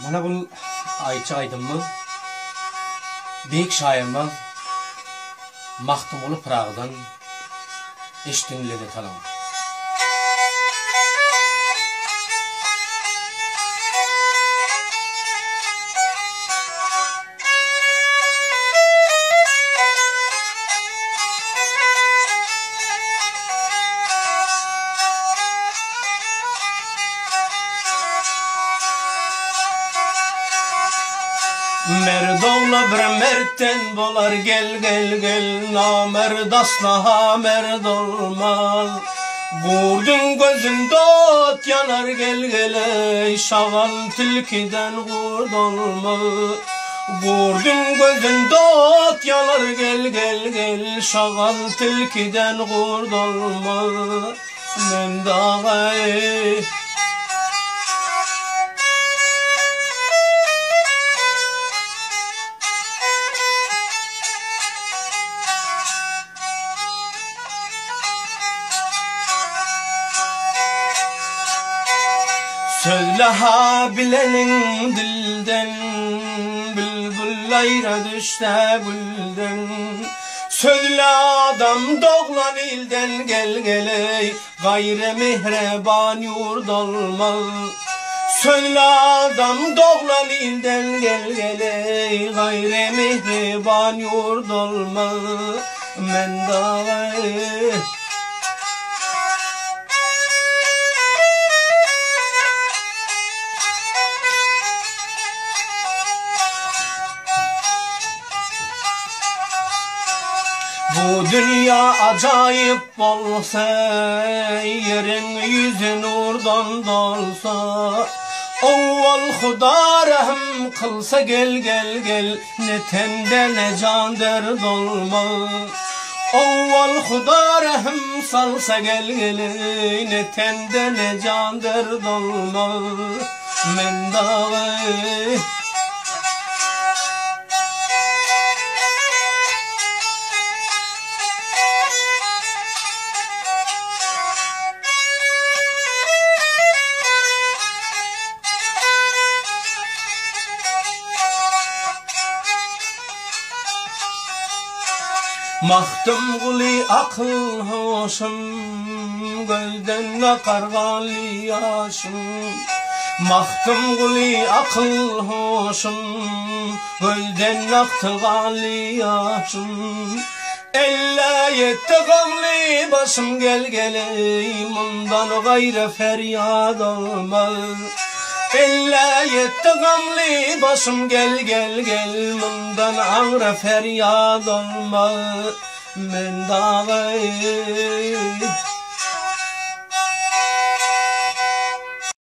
Mana bu Ayça Aydınmın büyük şairimiz Mahtumulu Pırağı'dan eşitliğini talam. Merdovla bir mertten bolar gel gel gel, namerd asla merd olmaz. Gurdun gözünde ot yanar gel gel, ey şagal tilkiden gurd olmaz. Gurdun gözünde ot yanar gel gel gel, şagal tilkiden gurd olmaz. Men dağay söyle ha bilenin dilden, bülbüllayra düşte gülden. Söyle adam doğlan ilden gel gel, gayre mihreban yurd olmaz. Söyle adam doğlan ilden gel gel, gayre mihreban yurd olmaz. Men dağay bu dünya acayip olsa, yerin yüzü nurdan dolsa. Avval Huda rahm kılsa gel gel gel, ne tende ne can derd olmaz. Avval Huda rahm salsa gel gel, ne tende ne can derd olmaz. Men dağay Mahtum guli akıl hoşum, gözden akar gali yaşım. Mahtum guli akıl hoşum, gözden aktı gali yaşım. Elle yetti gamli başım gel gel, bundan gayrı feryat olmaz. Elle yetti gamli başım gel gel gel, bundan ağrı feryat olmaz. Men dağay